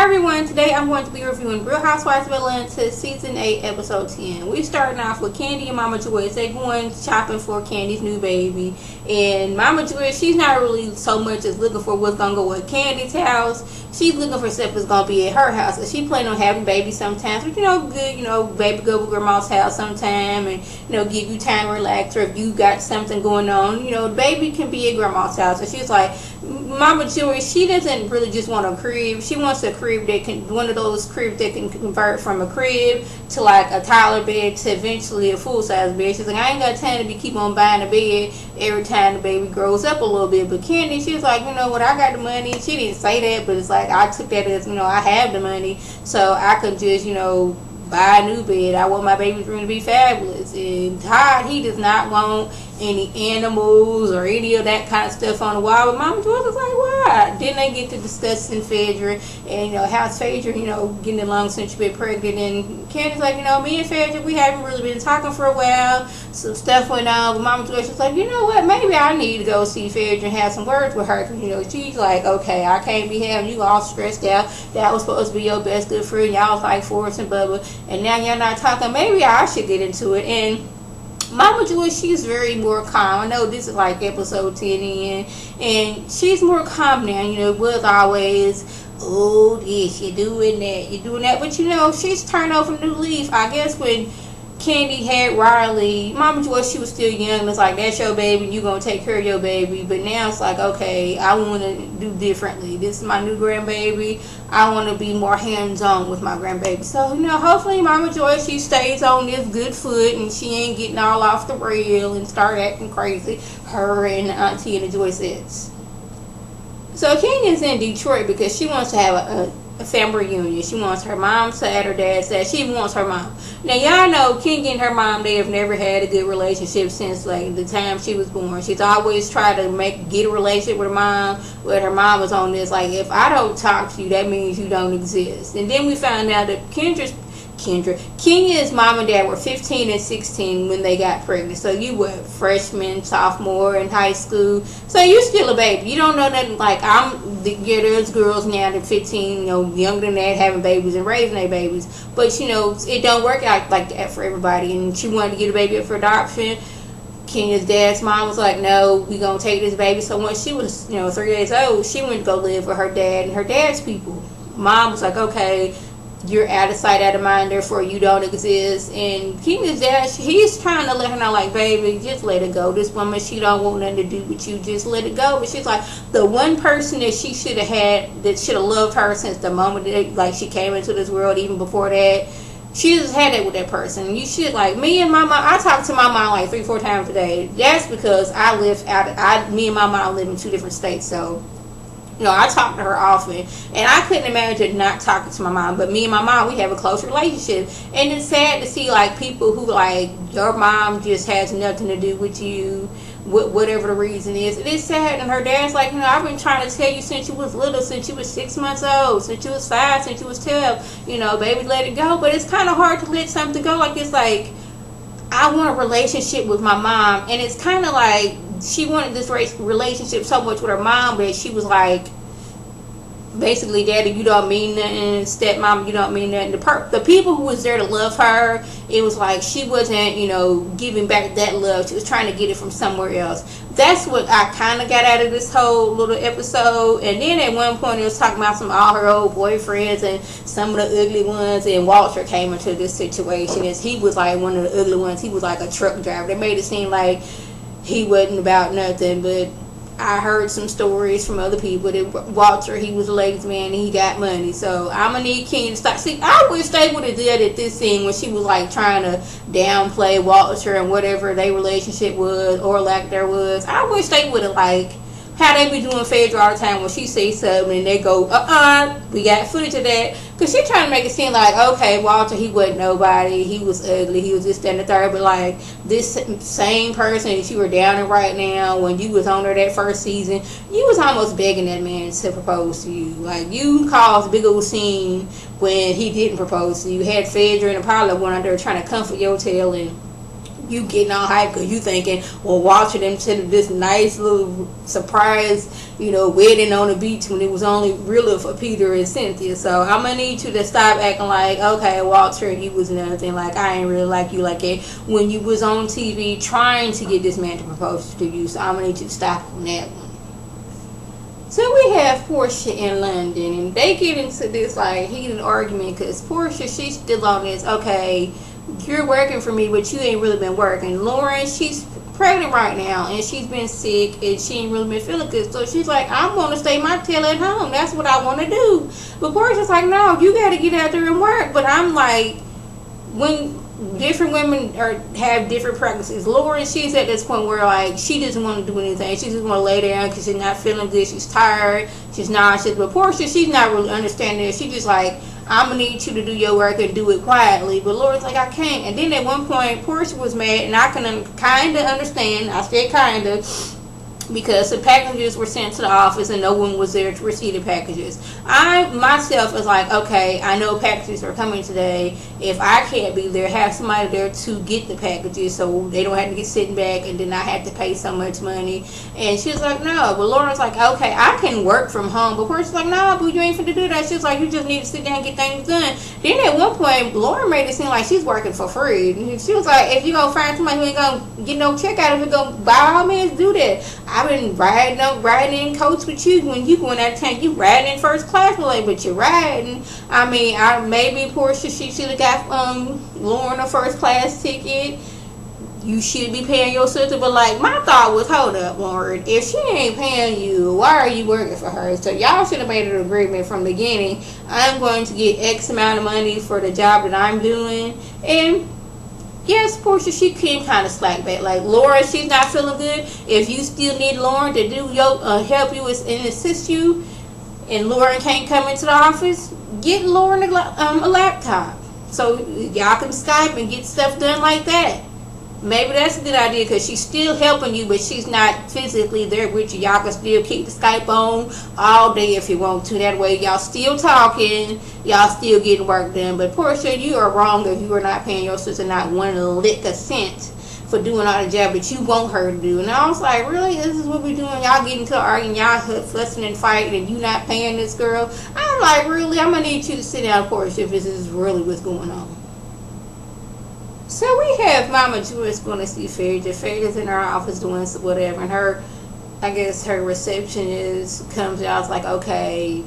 Hi everyone, today I'm going to be reviewing Real Housewives of Atlanta Season 8 Episode 10. We're starting off with Kandi and Mama Joyce. They're going shopping for Kandi's new baby. And Mama Joyce, she's not really so much as looking for what's going to go with Kandi's house. She's looking for stuff that's going to be at her house. And she planning on having babies sometimes. But good, baby go to grandma's house sometime and, give you time to relax. Or if you got something going on, the baby can be at grandma's house. So she's like, Mama Joyce, she doesn't really just want a crib. She wants a crib that can, one of those cribs that can convert from a crib to like a toddler bed to eventually a full-size bed. She's like, I ain't got time to keep on buying a bed every time the baby grows up a little bit. But Kandi, she was like, you know what, I got the money. She didn't say that, but it's like I took that as, I have the money, so I could just, buy a new bed. I want my baby's room to be fabulous. And Todd, he does not want any animals or any of that kind of stuff on the wall. But Mama Joyce was like, why? Then they get to discussing Phaedra and, how's Phaedra, getting along since you've been pregnant. And Candy's like, me and Phaedra, we haven't really been talking for a while. Some stuff went on. But Mama Joyce was like, you know what? Maybe I need to go see Phaedra and have some words with her. Because, she's like, okay, I can't be having you all stressed out. That was supposed to be your best good friend. Y'all was like Forrest and Bubba. And now y'all not talking. Maybe I should get into it. And Mama Joyce, she's very more calm. I know this is like episode 10 in, and she's more calm now. It was always, oh, this, you're doing that. But, she's turned over a new leaf. I guess when Kandi had Riley, Mama Joyce, she was still young. It's like, that's your baby, you gonna take care of your baby. But now it's like, okay, I want to do differently. This is my new grandbaby. I want to be more hands-on with my grandbaby. So, hopefully Mama Joyce, she stays on this good foot and she ain't getting all off the rail and start acting crazy. Her and Auntie and the Joycettes. So King is in Detroit because she wants to have a family reunion. She wants her mom sad, her dad sad. She wants her mom. Now y'all know King and her mom, they have never had a good relationship since like the time she was born. She's always tried to get a relationship with her mom, but her mom was on this like, if I don't talk to you, that means you don't exist. And then we found out that Kenya's mom and dad were 15 and 16 when they got pregnant. So you were freshman, sophomore in high school. So you're still a baby. You don't know nothing. Like there's girls now that 15, younger than that, having babies and raising their babies. But it don't work out like that for everybody. And she wanted to get a baby up for adoption. Kenya's dad's mom was like, no, we gonna take this baby. So once she was 3 days old, she went to go live with her dad and her dad's people. Mom was like, okay, you're out of sight, out of mind, therefore you don't exist. And Kenya's dad, he's trying to let her know, like, baby, just let it go. This woman, she don't want nothing to do with you. Just let it go. But she's like, the one person that she should have had, that should have loved her since the moment that, like, she came into this world, even before that, she just had it with that person. You should, like, me and my mom, I talk to my mom like 3-4 times a day. That's because me and my mom live in 2 different states, so I talk to her often, and I couldn't imagine not talking to my mom. But me and my mom, we have a close relationship, and it's sad to see like people who like your mom just has nothing to do with you, whatever the reason is. It is sad. And her dad's like, I've been trying to tell you since you was little, since you was 6 months old, since you was 5, since you was 12. Baby, let it go. But it's kind of hard to let something go like this. Like, I want a relationship with my mom, and it's kind of like she wanted this relationship so much with her mom that she was like, basically, daddy, you don't mean nothing. Stepmom, you don't mean nothing. The people who was there to love her, it was like she wasn't, giving back that love. She was trying to get it from somewhere else. That's what I kind of got out of this whole little episode. And then at one point, it was talking about all her old boyfriends and some of the ugly ones. And Walter came into this situation as he was like one of the ugly ones. He was like a truck driver. They made it seem like he wasn't about nothing, but I heard some stories from other people that Walter, he was a ladies' man and he got money. So I'm gonna need King to stop. See, I wish they would have did it this scene when she was like trying to downplay Walter and whatever their relationship was or lack there was. I wish they would have like how they be doing Phaedra all the time when she says something and they go, we got footage of that. Because she trying to make it seem like, okay, Walter, he wasn't nobody. He was ugly. He was this, that, and the third. But, like, this same person that you were down in right now, when you was on there that first season, you was almost begging that man to propose to you. Like, you caused a big old scene when he didn't propose to you. You had Phaedra and Apollo going out there trying to comfort your tale and you getting all hype because you thinking, well, watching them to this nice little surprise, wedding on the beach when it was only really for Peter and Cynthia. So I'm gonna need you to stop acting like, okay, Walter, you was nothing. Like, I ain't really like you like that when you was on TV trying to get this man to propose to you. So I'm gonna need you to stop on that one. So we have Porsche in London, and they get into this like heated argument because Porsche, she's still on this, okay, you're working for me, but you ain't really been working. Lauren, she's pregnant right now, and she's been sick, and she ain't really been feeling good. So she's like, I'm going to stay my tail at home. That's what I want to do. But Portia's like, no, you got to get out there and work. But I'm like, when different women have different pregnancies. Lauren, she's at this point where like she doesn't want to do anything. She just want to lay down because she's not feeling good. She's tired. She's nauseous. But Porsche, she's not really understanding it. She just like, I'm gonna need you to do your work and do it quietly. But Lauren's like, I can't. And then at one point, Porsche was mad, and I can kind of understand. I said kind of, because the packages were sent to the office and no one was there to receive the packages. I myself was like, okay, I know packages are coming today. If I can't be there, have somebody there to get the packages so they don't have to get sitting back and then I have to pay so much money. And she was like, no. But Lauren's like, okay, I can work from home. But Portia's like, no, but you ain't finna do that. She was like, you just need to sit down and get things done. Then at one point, Lauren made it seem like she's working for free. And she was like, if you gonna find somebody who ain't gonna get no check out of it, go by all means do that. I've been riding in coach with you when you going out of town. You riding in first class, but you're riding. I mean, maybe Porsche, she should have got Lauren a first class ticket. You should be paying your sister. But like, my thought was, hold up, Lauren, if she ain't paying you, why are you working for her? So y'all should have made an agreement from the beginning. I'm going to get X amount of money for the job that I'm doing. And yes, Porsche, she can kind of slack back. Like, Lauren, she's not feeling good. If you still need Lauren to do your help you and assist you, and Lauren can't come into the office, get Lauren a laptop so y'all can Skype and get stuff done like that. Maybe that's a good idea because she's still helping you, but she's not physically there with you. Y'all can still keep the Skype on all day if you want to. That way, y'all still talking, y'all still getting work done. But Porsche, you are wrong if you are not paying your sister not one lick a cent for doing all the job that you want her to do. And I was like, really? This is what we're doing? Y'all getting to arguing, y'all fussing and fighting, and you not paying this girl? I'm like, really? I'm going to need you to sit down, Porsche, if this is really what's going on. So we have Mama Joyce going to see Phaedra. Phaedra's in her office doing whatever, and I guess her receptionist comes out. It's like, okay,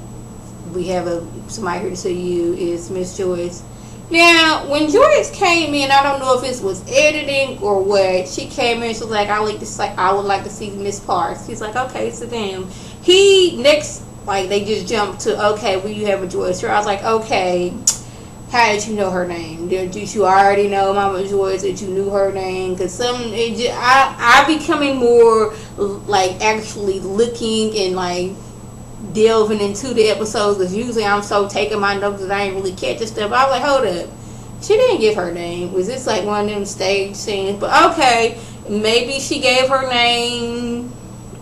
we have somebody here to see you. It's Miss Joyce. Now, when Joyce came in, I don't know if it was editing or what. She came in. She was like, I would like to see Miss Parks. He's like, okay, sit down. They just jumped to, okay, will you have a Joyce here? I was like, okay. How did you know her name? Did you already know Mama Joyce that you knew her name? Because I becoming more like actually looking and like delving into the episodes, because usually I'm so taking my notes that I ain't really catching stuff. I was like, hold up, she didn't give her name. Was this like one of them stage scenes? But okay, maybe she gave her name.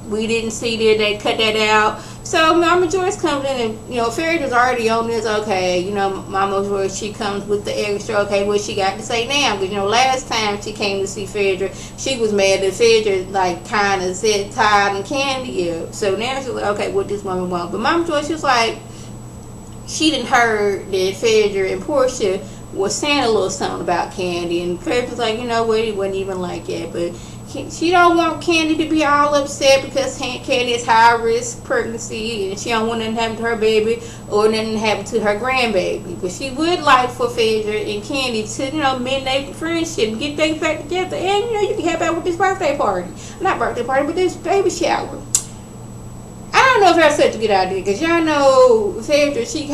We didn't see that. They cut that out. So Mama Joyce comes in and, Phaedra's already on this. Okay, Mama Joyce, she comes with the extra. Okay, what she got to say now? Because, last time she came to see Phaedra, she was mad that Phaedra, like, kind of said Todd and KANDI. So now she's like, okay, what this woman want? But Mama Joyce, she was like, she didn't heard that Phaedra and Porsche was saying a little something about KANDI. And Phaedra's like, you know what, it wasn't even like that. But she don't want KANDI to be all upset because KANDI is high risk pregnancy and she don't want nothing happen to her baby or nothing happen to her grandbaby. But she would like for Phaedra and KANDI to, mend their friendship and get things back together. And you can help out with this birthday party. Not birthday party, but this baby shower. I don't know if that's such a good idea, because y'all know Phaedra, she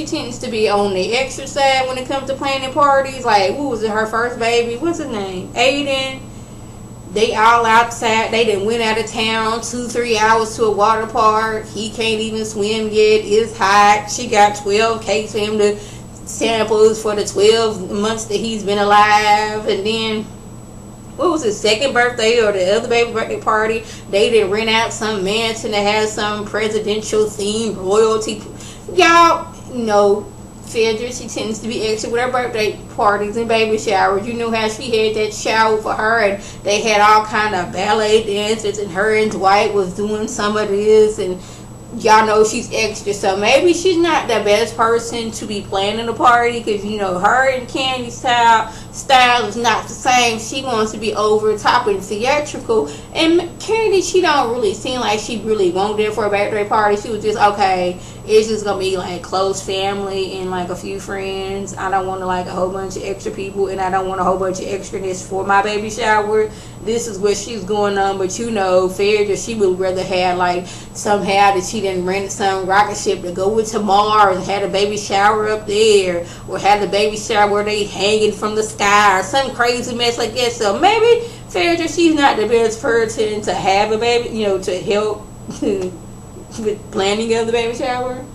tends to be on the extra side when it comes to planning parties. Like, what was it, her first baby? What's his name? Aiden. They all outside. They done went out of town 2-3 hours to a water park. He can't even swim yet. It's hot. She got 12 cakes for him to samples for the 12 months that he's been alive. And then, what was his second birthday or the other baby birthday party? They didn't rent out some mansion that has some presidential themed royalty. Y'all, Phaedra, she tends to be extra with her birthday parties and baby showers. You know how she had that shower for her, and they had all kind of ballet dancers, and her and Dwight was doing some of this, and y'all know she's extra. So maybe she's not the best person to be planning a party, because you know her and KANDI's style is not the same. She wants to be over top and theatrical, and KANDI, she don't really seem like she really went there for a birthday party. She was just, okay, it's just gonna be like close family and like a few friends. I don't want to like a whole bunch of extra people, and I don't want a whole bunch of extraness for my baby shower. This is what she's going on. But you know, Phaedra, she would rather have like somehow that she didn't rent some rocket ship to go to Mars and had a baby shower up there, or had a baby shower where they hanging from the sky or some crazy mess like that. So maybe Phaedra, she's not the best person to have a baby, you know, to help with planning of the baby shower.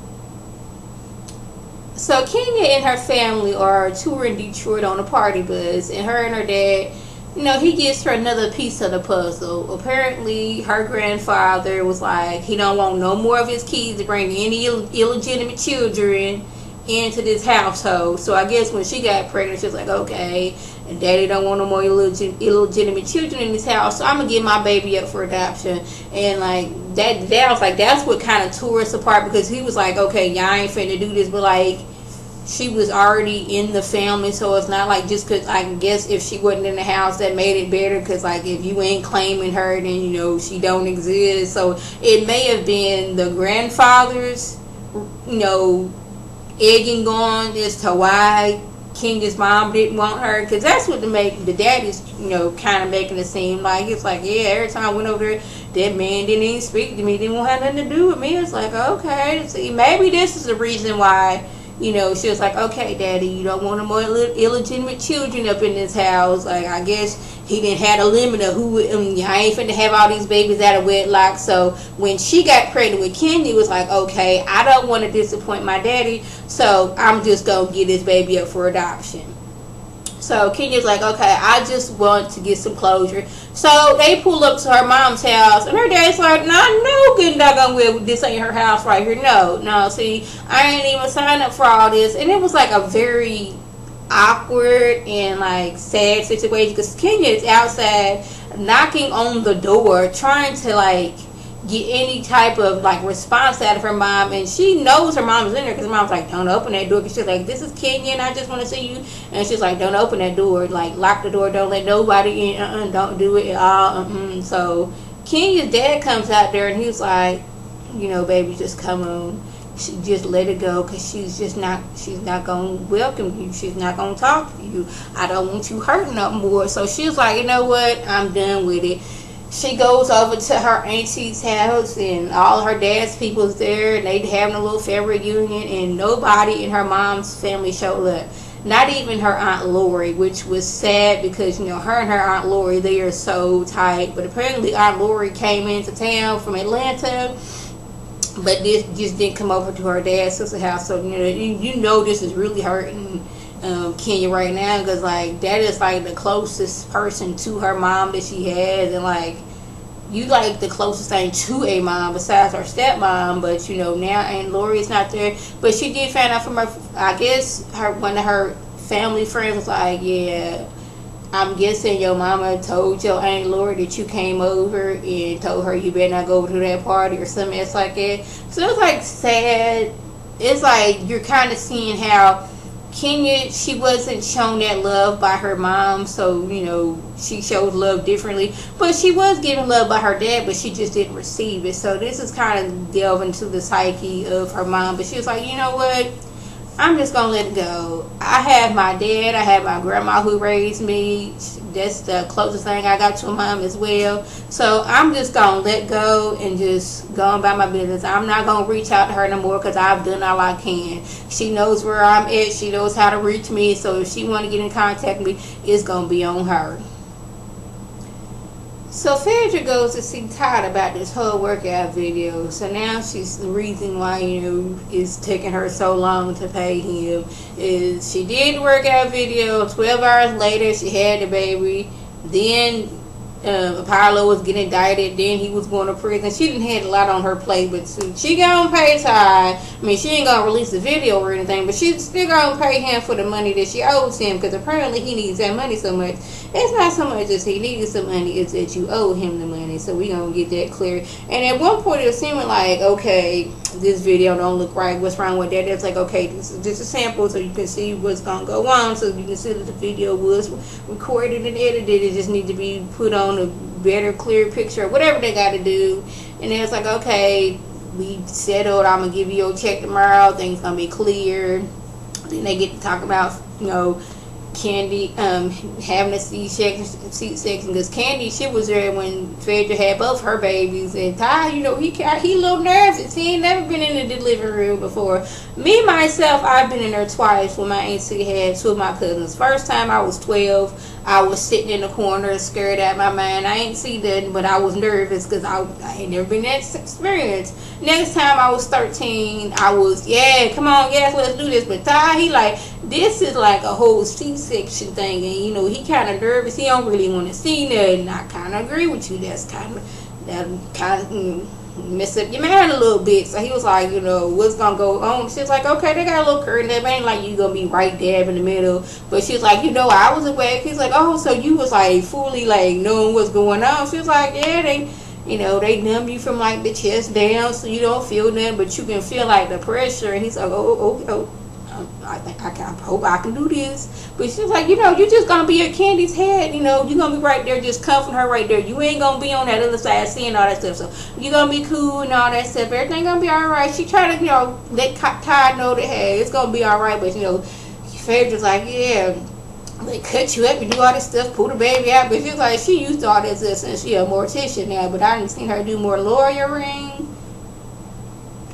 So Kenya and her family are touring Detroit on a party bus, and her dad, you know, he gives her another piece of the puzzle. Apparently, her grandfather was like, he don't want no more of his kids to bring any illegitimate children into this household. So I guess when she got pregnant, she was like, okay, and daddy don't want no more illegitimate children in this house, so I'm gonna give my baby up for adoption. And like that was like, that's what kind of tore us apart, because he was like, okay, y'all ain't finna do this, but like she was already in the family, so it's not like just because, I guess if she wasn't in the house that made it better, because like if you ain't claiming her, then you know she don't exist. So it may have been the grandfather's, you know, egging on as to why Kenya's mom didn't want her, because that's what the daddy's, you know, kind of making it seem like. It's like, yeah, every time I went over there, that man didn't even speak to me, didn't want to have nothing to do with me. It's like, okay, see, maybe this is the reason why, you know, she was like, okay, daddy, you don't want no more illegitimate children up in this house. Like, I guess he didn't have a limit of who, I ain't finna have all these babies out of wedlock. So when she got pregnant with Kendi, it was like, okay, I don't want to disappoint my daddy, so I'm just gonna give this baby up for adoption. So Kenya's like, okay, I just want to get some closure. So they pull up to her mom's house, and her dad's like, no, good doggone well, this ain't her house right here. No, see, I ain't even signed up for all this. And it was like a very awkward and like sad situation, because Kenya is outside knocking on the door, trying to like get any type of like response out of her mom, and she knows her mom's in there, because her mom's like, don't open that door, because she's like, this is Kenya and I just want to see you. And she's like, don't open that door, like lock the door, don't let nobody in, don't do it at all. So Kenya's dad comes out there, and he's like, you know, baby, just come on, she just let it go, because she's not gonna welcome you, she's not gonna talk to you, I don't want you hurting no more. So she's like, you know what, I'm done with it. She goes over to her auntie's house, and all her dad's people's there, and they having a little family reunion, and nobody in her mom's family showed up. Not even her Aunt Lori, which was sad, because you know her and her Aunt Lori, they are so tight. But apparently Aunt Lori came into town from Atlanta, but this just didn't come over to her dad's sister's house. So you know this is really hurting Kenya right now, because like that is like the closest person to her mom that she has, and like you like the closest thing to a mom besides her stepmom. But you know now Aunt Lori is not there, but she did find out from her, I guess one of her family friends was like, yeah, I'm guessing your mama told your Aunt Lori that you came over and told her you better not go over to that party or something else like that. So it was like sad. It's like you're kind of seeing how Kenya, she wasn't shown that love by her mom, so you know she showed love differently, but she was given love by her dad, but she just didn't receive it. So this is kind of delving into the psyche of her mom. But she was like, you know what, I'm just gonna let it go. I have my dad, I have my grandma who raised me. That's the closest thing I got to a mom as well. So I'm just gonna let go and just go on by my business. I'm not gonna reach out to her no more, because I've done all I can. She knows where I'm at, she knows how to reach me, so if she want to get in contact with me, it's gonna be on her. So Phaedra goes to see Todd about this whole workout video. So now she's the reason why, you know, it's taking her so long to pay him is she did the workout video. 12 hours later, she had the baby. Then Apollo was getting indicted, then he was going to prison. She didn't had a lot on her plate, but she gonna pay Todd. I mean, she ain't gonna release the video or anything, but she's still gonna pay him for the money that she owes him, because apparently he needs that money so much. It's not so much as he needed some money, it's that you owe him the money. So we gonna get that clear. And at one point it was seeming like, okay, this video don't look right. What's wrong with that? It's like, okay, this is just a sample so you can see what's gonna go on, so you can see that the video was recorded and edited. It just need to be put on a better, clear picture, or whatever they got to do. And then it's like, okay, we settled. I'm gonna give you your check tomorrow. Things gonna be clear. Then they get to talk about, you know, KANDI having a C-section, because KANDI, she was there when Phaedra had both her babies, and Todd, you know, he a little nervous. He ain't never been in the delivery room before. Me myself, I've been in there twice when my auntie had two of my cousins. First time I was 12. I was sitting in the corner, scared out my mind. I ain't see nothing, but I was nervous because I ain't never been that experience. Next time I was 13, I was, yeah, come on, yes, let's do this. But Todd, he like, this is like a whole C-section thing, and you know, he kind of nervous. He don't really want to see nothing. I kind of agree with you. That kind of mess up your mind a little bit. So he was like, you know, what's gonna go on? She's like, okay, they got a little curtain there, but ain't like you gonna be right there in the middle. But she's like, you know, I was awake. He's like, oh, so you was like fully like knowing what's going on? She was like, yeah, they, you know, they numb you from like the chest down, so you don't feel nothing, but you can feel like the pressure. And he's like, oh. I hope I can do this. But she's like, you know, you're just gonna be at KANDI's head. You know, you're gonna be right there, just comforting her right there. You ain't gonna be on that other side seeing all that stuff. So you're gonna be cool and all that stuff. Everything gonna be all right. She tried to, you know, let Todd know that, hey, it's gonna be all right. But you know, Phaedra's like, yeah, they cut you up and do all this stuff, pull the baby out. But she's like, she used to all this stuff since she a mortician now. But I didn't seen her do more lawyering.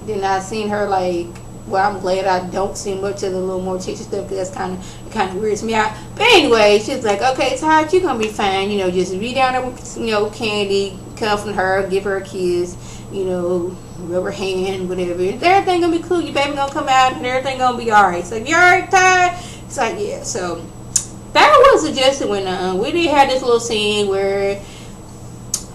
Then I seen her like. Well, I'm glad I don't see much of the little mortician stuff, because that's kind of weirds me out. But anyway, she's like, okay, Todd, you're gonna be fine. You know, just be down there with, you know, KANDI, comfort her, give her a kiss, you know, rub her hand, whatever. Everything gonna be cool. Your baby gonna come out and everything gonna be alright. So you alright, Todd? It's like, yeah. So that was suggested when we did have this little scene where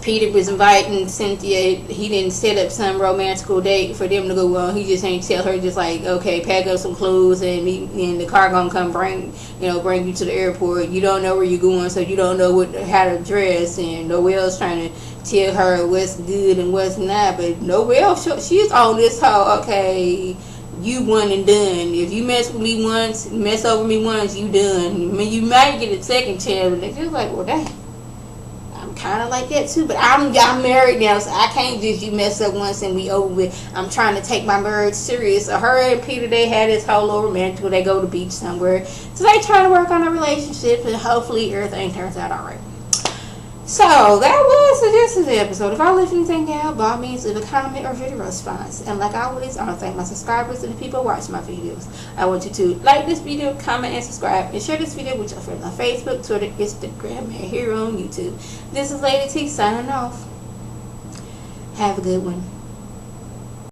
Peter was inviting Cynthia. He didn't set up some romantical date for them to go on. He just ain't tell her, just like, okay, pack up some clothes and the car gonna come bring you to the airport. You don't know where you're going, so you don't know how to dress. And Noelle's trying to tell her what's good and what's not, but Noelle, she's on this whole, okay, you one and done. If you mess with me once, mess over me once, you done. I mean, you might get a second chance, but she's like, well, dang. Kind of like that too, but I'm married now, so I can't just, you mess up once and we over with. I'm trying to take my marriage serious. So her and Peter, they had this whole little romantic, they go to the beach somewhere, so they trying to work on a relationship, and hopefully everything turns out all right. So that was suggested episode. If I left anything out, by all means leave a comment or video response. And like always, I want to thank my subscribers and the people watching my videos. I want you to like this video, comment, and subscribe, and share this video with your friends on Facebook, Twitter, Instagram, and here on YouTube. This is Lady T signing off. Have a good one.